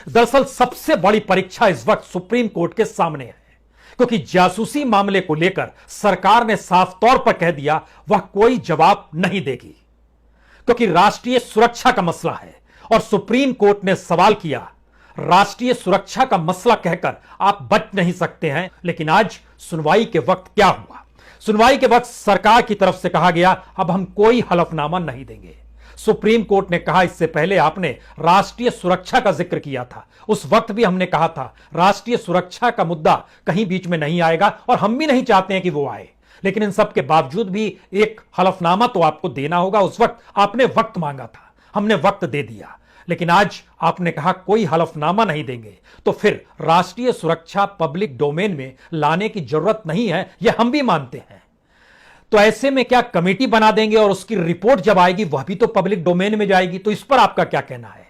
दरअसल सबसे बड़ी परीक्षा इस वक्त सुप्रीम कोर्ट के सामने है, क्योंकि जासूसी मामले को लेकर सरकार ने साफ तौर पर कह दिया वह कोई जवाब नहीं देगी, क्योंकि राष्ट्रीय सुरक्षा का मसला है। और सुप्रीम कोर्ट ने सवाल किया, राष्ट्रीय सुरक्षा का मसला कहकर आप बच नहीं सकते हैं। लेकिन आज सुनवाई के वक्त क्या हुआ? सुनवाई के वक्त सरकार की तरफ से कहा गया अब हम कोई हलफनामा नहीं देंगे। सुप्रीम कोर्ट ने कहा इससे पहले आपने राष्ट्रीय सुरक्षा का जिक्र किया था, उस वक्त भी हमने कहा था राष्ट्रीय सुरक्षा का मुद्दा कहीं बीच में नहीं आएगा और हम भी नहीं चाहते हैं कि वो आए। लेकिन इन सब के बावजूद भी एक हलफनामा तो आपको देना होगा। उस वक्त आपने वक्त मांगा था, हमने वक्त दे दिया। लेकिन आज आपने कहा कोई हलफनामा नहीं देंगे, तो फिर राष्ट्रीय सुरक्षा पब्लिक डोमेन में लाने की जरूरत नहीं है, यह हम भी मानते हैं। तो ऐसे में क्या कमेटी बना देंगे और उसकी रिपोर्ट जब आएगी वह भी तो पब्लिक डोमेन में जाएगी? तो इस पर आपका क्या कहना है?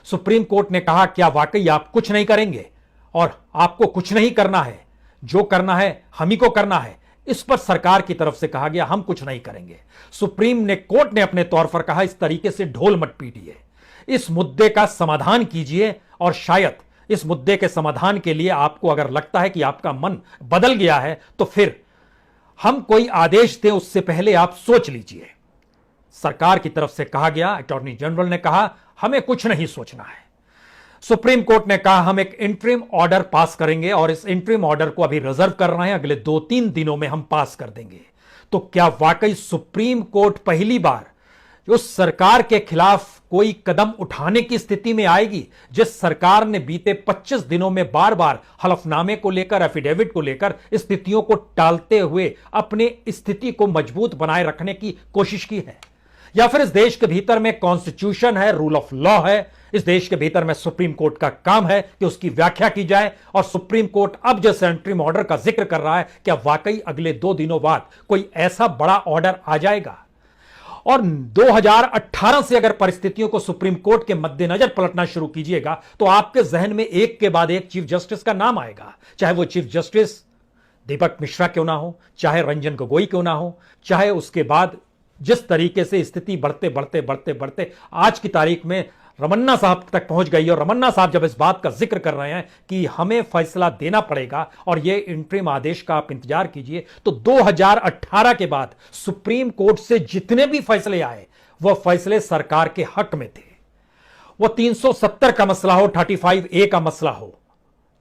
सुप्रीम कोर्ट ने कहा क्या वाकई आप कुछ नहीं करेंगे? और आपको कुछ नहीं करना है, जो करना है हम ही को करना है। इस पर सरकार की तरफ से कहा गया हम कुछ नहीं करेंगे। कोर्ट ने अपने तौर पर कहा इस तरीके से ढोल मत पीटिए, इस मुद्दे का समाधान कीजिए। और शायद इस मुद्दे के समाधान के लिए आपको अगर लगता है कि आपका मन बदल गया है तो फिर हम कोई आदेश दें उससे पहले आप सोच लीजिए। सरकार की तरफ से कहा गया, अटॉर्नी जनरल ने कहा हमें कुछ नहीं सोचना है। सुप्रीम कोर्ट ने कहा हम एक इंटरिम ऑर्डर पास करेंगे और इस इंटरिम ऑर्डर को अभी रिजर्व कर रहे हैं, अगले 2-3 दिनों में हम पास कर देंगे। तो क्या वाकई सुप्रीम कोर्ट पहली बार उस सरकार के खिलाफ कोई कदम उठाने की स्थिति में आएगी जिस सरकार ने बीते 25 दिनों में बार बार हलफनामे को लेकर, एफिडेविट को लेकर स्थितियों को टालते हुए अपने स्थिति को मजबूत बनाए रखने की कोशिश की है? या फिर इस देश के भीतर में कॉन्स्टिट्यूशन है, रूल ऑफ लॉ है, इस देश के भीतर में सुप्रीम कोर्ट का काम है कि उसकी व्याख्या की जाए। और सुप्रीम कोर्ट अब जैसे इंटरिम ऑर्डर का जिक्र कर रहा है, क्या वाकई अगले 2 दिनों बाद कोई ऐसा बड़ा ऑर्डर आ जाएगा? और 2018 से अगर परिस्थितियों को सुप्रीम कोर्ट के मद्देनजर पलटना शुरू कीजिएगा तो आपके जहन में एक के बाद एक चीफ जस्टिस का नाम आएगा, चाहे वो चीफ जस्टिस दीपक मिश्रा क्यों ना हो, चाहे रंजन गोगोई क्यों ना हो, चाहे उसके बाद जिस तरीके से स्थिति बढ़ते बढ़ते बढ़ते बढ़ते आज की तारीख में रमन्ना साहब तक पहुंच गई। और रमन्ना साहब जब इस बात का जिक्र कर रहे हैं कि हमें फैसला देना पड़ेगा और ये इंटरिम आदेश का आप इंतजार कीजिए, तो 2018 के बाद सुप्रीम कोर्ट से जितने भी फैसले आए वह फैसले सरकार के हक में थे। वो 370 का मसला हो, 35A का मसला हो,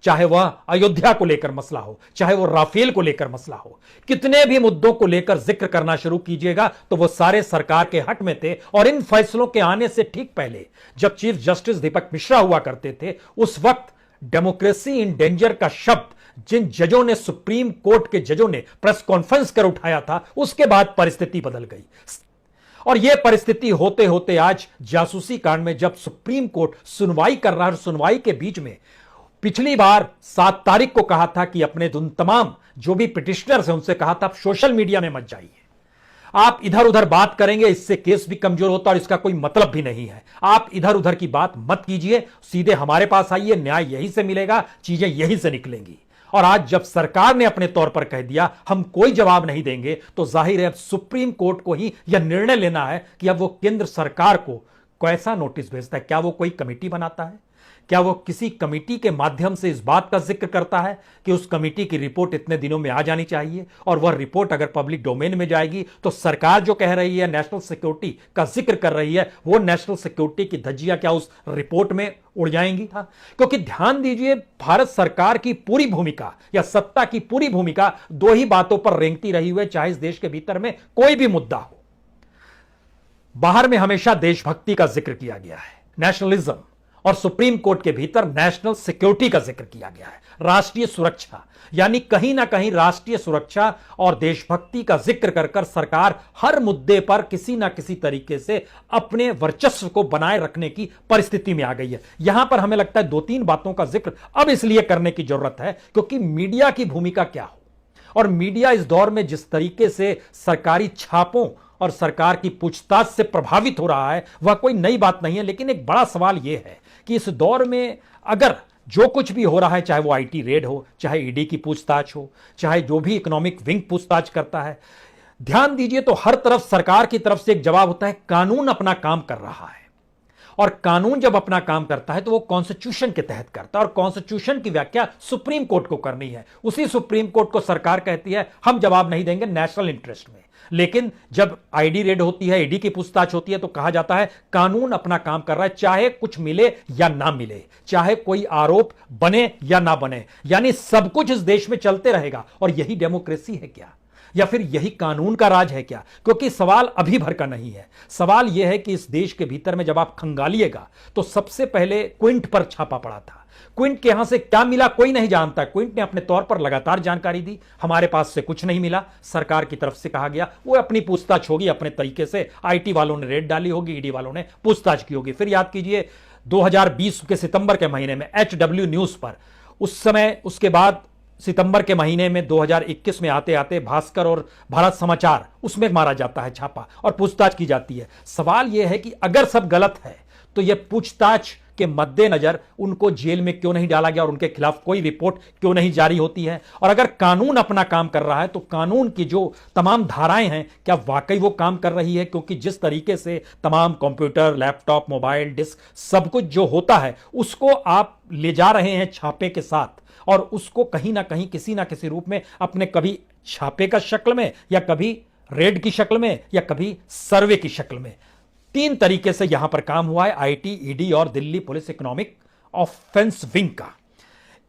चाहे वह अयोध्या को लेकर मसला हो, चाहे वो राफेल को लेकर मसला हो, कितने भी मुद्दों को लेकर जिक्र करना शुरू कीजिएगा तो वो सारे सरकार के हक में थे। और इन फैसलों के आने से ठीक पहले जब चीफ जस्टिस दीपक मिश्रा हुआ करते थे, उस वक्त डेमोक्रेसी इन डेंजर का शब्द जिन जजों ने, सुप्रीम कोर्ट के जजों ने प्रेस कॉन्फ्रेंस कर उठाया था, उसके बाद परिस्थिति बदल गई। और यह परिस्थिति होते होते आज जासूसी कांड में जब सुप्रीम कोर्ट सुनवाई कर रहा है, सुनवाई के बीच में पिछली बार 7 तारीख को कहा था कि अपने उन तमाम जो भी पिटिशनर्स हैं उनसे कहा था आप सोशल मीडिया में मत जाइए, आप इधर उधर बात करेंगे इससे केस भी कमजोर होता और इसका कोई मतलब भी नहीं है, आप इधर उधर की बात मत कीजिए, सीधे हमारे पास आइए, न्याय यहीं से मिलेगा, चीजें यहीं से निकलेंगी। और आज जब सरकार ने अपने तौर पर कह दिया हम कोई जवाब नहीं देंगे, तो जाहिर है अब सुप्रीम कोर्ट को ही यह निर्णय लेना है कि अब वो केंद्र सरकार को कैसा नोटिस भेजता है। क्या वो कोई कमेटी बनाता है? क्या वो किसी कमेटी के माध्यम से इस बात का जिक्र करता है कि उस कमेटी की रिपोर्ट इतने दिनों में आ जानी चाहिए? और वह रिपोर्ट अगर पब्लिक डोमेन में जाएगी तो सरकार जो कह रही है, नेशनल सिक्योरिटी का जिक्र कर रही है, वो नेशनल सिक्योरिटी की धज्जियां क्या उस रिपोर्ट में उड़ जाएंगी? था क्योंकि ध्यान दीजिए, भारत सरकार की पूरी भूमिका या सत्ता की पूरी भूमिका 2 ही बातों पर रेंगती रही हुई, चाहे इस देश के भीतर में कोई भी मुद्दा हो। बाहर में हमेशा देशभक्ति का जिक्र किया गया है, नेशनलिज्म, और सुप्रीम कोर्ट के भीतर नेशनल सिक्योरिटी का जिक्र किया गया है, राष्ट्रीय सुरक्षा। यानी कहीं ना कहीं राष्ट्रीय सुरक्षा और देशभक्ति का जिक्र कर कर सरकार हर मुद्दे पर किसी ना किसी तरीके से अपने वर्चस्व को बनाए रखने की परिस्थिति में आ गई है। यहां पर हमें लगता है 2-3 बातों का जिक्र अब इसलिए करने की जरूरत है क्योंकि मीडिया की भूमिका क्या हो, और मीडिया इस दौर में जिस तरीके से सरकारी छापों और सरकार की पूछताछ से प्रभावित हो रहा है वह कोई नई बात नहीं है। लेकिन एक बड़ा सवाल यह है कि इस दौर में अगर जो कुछ भी हो रहा है, चाहे वो आईटी रेड हो, चाहे ईडी की पूछताछ हो, चाहे जो भी इकोनॉमिक विंग पूछताछ करता है, ध्यान दीजिए तो हर तरफ सरकार की तरफ से एक जवाब होता है कानून अपना काम कर रहा है। और कानून जब अपना काम करता है तो वो कॉन्स्टिट्यूशन के तहत करता है, और कॉन्स्टिट्यूशन की व्याख्या सुप्रीम कोर्ट को करनी है। उसी सुप्रीम कोर्ट को सरकार कहती है हम जवाब नहीं देंगे नेशनल इंटरेस्ट में। लेकिन जब आईडी रेड होती है, ईडी की पूछताछ होती है, तो कहा जाता है कानून अपना काम कर रहा है, चाहे कुछ मिले या ना मिले, चाहे कोई आरोप बने या ना बने, यानी सब कुछ इस देश में चलते रहेगा। और यही डेमोक्रेसी है क्या, या फिर यही कानून का राज है क्या? क्योंकि सवाल अभी भर का नहीं है। सवाल यह है कि इस देश के भीतर में जब आप खंगालिएगा तो सबसे पहले क्विंट पर छापा पड़ा था। क्विंट के यहां से क्या मिला कोई नहीं जानता। क्विंट ने अपने तौर पर लगातार जानकारी दी, हमारे पास से कुछ नहीं मिला। सरकार की तरफ से कहा गया वो अपनी पूछताछ होगी अपने तरीके से, आईटी वालों ने रेड डाली होगी, ईडी वालों ने पूछताछ की होगी। फिर याद कीजिए 2020 के सितंबर के महीने में HW न्यूज पर, उस समय उसके बाद सितंबर के महीने में 2021 में आते आते भास्कर और भारत समाचार, उसमें मारा जाता है छापा और पूछताछ की जाती है। सवाल यह है कि अगर सब गलत है तो यह पूछताछ के मद्देनजर उनको जेल में क्यों नहीं डाला गया और उनके खिलाफ कोई रिपोर्ट क्यों नहीं जारी होती है? और अगर कानून अपना काम कर रहा है तो कानून की जो तमाम धाराएं हैं क्या वाकई वो काम कर रही है? क्योंकि जिस तरीके से तमाम कंप्यूटर, लैपटॉप, मोबाइल, डिस्क, सब कुछ जो होता है उसको आप ले जा रहे हैं छापे के साथ, और उसको कहीं ना कहीं किसी ना किसी रूप में अपने कभी छापे का शक्ल में, या कभी रेड की शक्ल में, या कभी सर्वे की शक्ल में, 3 तरीके से यहां पर काम हुआ है आईटी, ईडी और Delhi police economic offence wing का।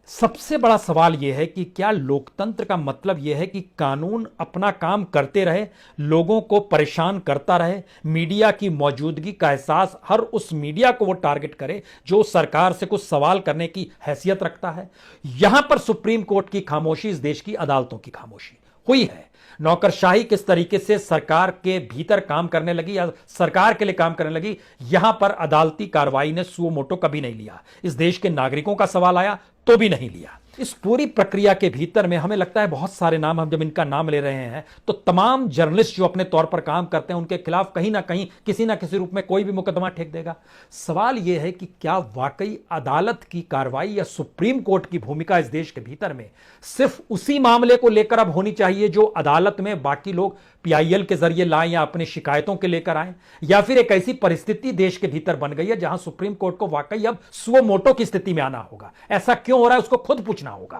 सबसे बड़ा सवाल यह है कि क्या लोकतंत्र का मतलब यह है कि कानून अपना काम करते रहे, लोगों को परेशान करता रहे, मीडिया की मौजूदगी का एहसास हर उस मीडिया को वो टारगेट करे जो सरकार से कुछ सवाल करने की हैसियत रखता है? यहां पर सुप्रीम कोर्ट की खामोशी इस देश की अदालतों की खामोशी हुई है। नौकरशाही किस तरीके से सरकार के भीतर काम करने लगी या सरकार के लिए काम करने लगी, यहां पर अदालती कार्रवाई ने सुओ मोटो कभी नहीं लिया। इस देश के नागरिकों का सवाल आया तो भी नहीं लिया। इस पूरी प्रक्रिया के भीतर में हमें लगता है बहुत सारे नाम, हम जब इनका नाम ले रहे हैं तो तमाम जर्नलिस्ट जो अपने तौर पर काम करते हैं उनके खिलाफ कहीं ना कहीं किसी ना किसी रूप में कोई भी मुकदमा ठेक देगा। सवाल यह है कि क्या वाकई अदालत की कार्रवाई या सुप्रीम कोर्ट की भूमिका इस देश के भीतर में सिर्फ उसी मामले को लेकर अब होनी चाहिए जो अदालत में बाकी लोग PIL के जरिए लाएं या अपनी शिकायतों के लेकर आए, या फिर एक ऐसी परिस्थिति देश के भीतर बन गई है जहां सुप्रीम कोर्ट को वाकई अब सुओ मोटो की स्थिति में आना होगा? ऐसा क्यों हो रहा है उसको खुद पूछना होगा।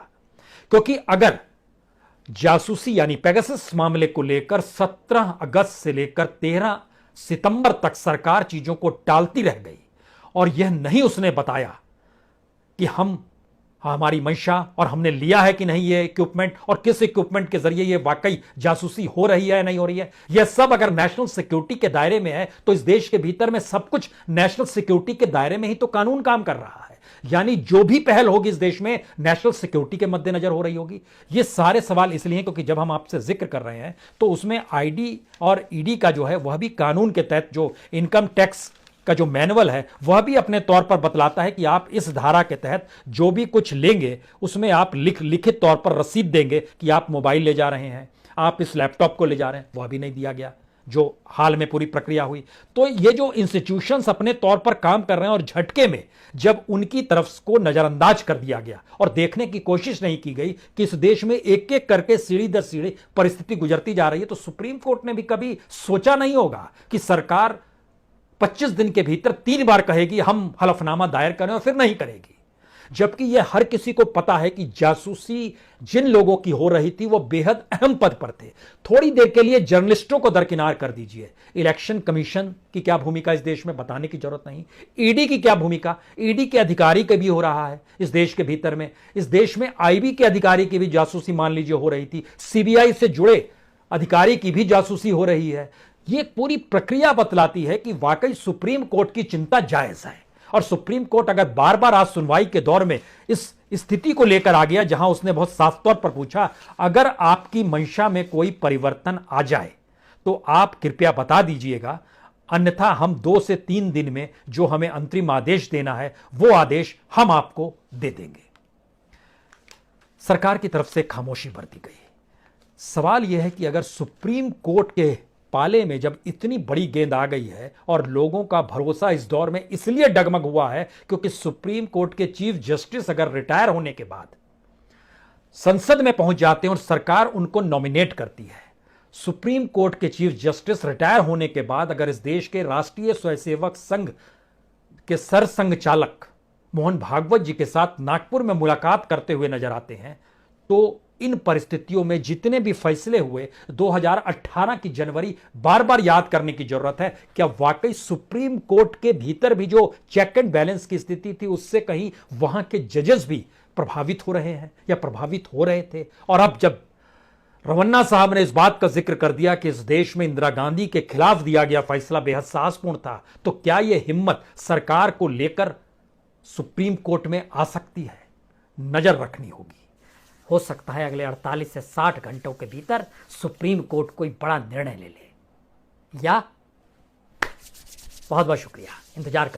क्योंकि अगर जासूसी यानी पेगासस मामले को लेकर 17 अगस्त से लेकर 13 सितंबर तक सरकार चीजों को टालती रह गई और यह नहीं उसने बताया कि हमारी मंशा और हमने लिया है कि नहीं ये इक्विपमेंट, और किस इक्विपमेंट के जरिए ये वाकई जासूसी हो रही है या नहीं हो रही है, यह सब अगर नेशनल सिक्योरिटी के दायरे में है तो इस देश के भीतर में सब कुछ नेशनल सिक्योरिटी के दायरे में ही तो कानून काम कर रहा है। यानी जो भी पहल होगी इस देश में नेशनल सिक्योरिटी के मद्देनजर हो रही होगी। ये सारे सवाल इसलिए क्योंकि जब हम आपसे जिक्र कर रहे हैं तो उसमें आईडी और ईडी का जो है वह भी कानून के तहत, जो इनकम टैक्स का जो मैनुअल है वह भी अपने तौर पर बतलाता है कि आप इस धारा के तहत जो भी कुछ लेंगे उसमें आप लिखित तौर पर रसीद देंगे कि आप मोबाइल ले जा रहे हैं, आप इस लैपटॉप को ले जा रहे हैं। वह भी नहीं दिया गया जो हाल में पूरी प्रक्रिया हुई। तो ये जो इंस्टीट्यूशंस अपने तौर पर काम कर रहे हैं और झटके में जब उनकी तरफ को नजरअंदाज कर दिया गया और देखने की कोशिश नहीं की गई कि इस देश में एक एक करके सीढ़ी दर सीढ़ी परिस्थिति गुजरती जा रही है, तो सुप्रीम कोर्ट ने भी कभी सोचा नहीं होगा कि सरकार 25 दिन के भीतर 3 बार कहेगी हम हलफनामा दायर करें और फिर नहीं करेगी। जबकि यह हर किसी को पता है कि जासूसी जिन लोगों की हो रही थी वो बेहद अहम पद पर थे। थोड़ी देर के लिए जर्नलिस्टों को दरकिनार कर दीजिए, इलेक्शन कमीशन की क्या भूमिका इस देश में बताने की जरूरत नहीं, ईडी की क्या भूमिका, ईडी के अधिकारी के भी हो रहा है इस देश के भीतर में। इस देश में आईबी के अधिकारी की भी जासूसी मान लीजिए हो रही थी, सीबीआई से जुड़े अधिकारी की भी जासूसी हो रही है। यह पूरी प्रक्रिया बतलाती है कि वाकई सुप्रीम कोर्ट की चिंता जायज है। और सुप्रीम कोर्ट अगर बार बार आज सुनवाई के दौर में इस स्थिति को लेकर आ गया जहां उसने बहुत साफ तौर पर पूछा, अगर आपकी मंशा में कोई परिवर्तन आ जाए तो आप कृपया बता दीजिएगा, अन्यथा हम 2 से 3 दिन में जो हमें अंतरिम आदेश देना है वो आदेश हम आपको दे देंगे। सरकार की तरफ से खामोशी बरती गई। सवाल यह है कि अगर सुप्रीम कोर्ट के पाले में जब इतनी बड़ी गेंद आ गई है और लोगों का भरोसा इस दौर में इसलिए डगमग हुआ है क्योंकि सुप्रीम कोर्ट के चीफ जस्टिस अगर रिटायर होने के बाद संसद में पहुंच जाते हैं और सरकार उनको नॉमिनेट करती है, सुप्रीम कोर्ट के चीफ जस्टिस रिटायर होने के बाद अगर इस देश के राष्ट्रीय स्वयंसेवक संघ के सरसंघ चालक मोहन भागवत जी के साथ नागपुर में मुलाकात करते हुए नजर आते हैं, तो इन परिस्थितियों में जितने भी फैसले हुए 2018 की जनवरी बार बार याद करने की जरूरत है। क्या वाकई सुप्रीम कोर्ट के भीतर भी जो चेक एंड बैलेंस की स्थिति थी, उससे कहीं वहां के जजेस भी प्रभावित हो रहे हैं या प्रभावित हो रहे थे? और अब जब रमन्ना साहब ने इस बात का जिक्र कर दिया कि इस देश में इंदिरा गांधी के खिलाफ दिया गया फैसला बेहद साहसपूर्ण था, तो क्या यह हिम्मत सरकार को लेकर सुप्रीम कोर्ट में आ सकती है? नजर रखनी होगी। हो सकता है अगले 48 से 60 घंटों के भीतर सुप्रीम कोर्ट कोई बड़ा निर्णय ले ले, या बहुत बहुत शुक्रिया, इंतजार कर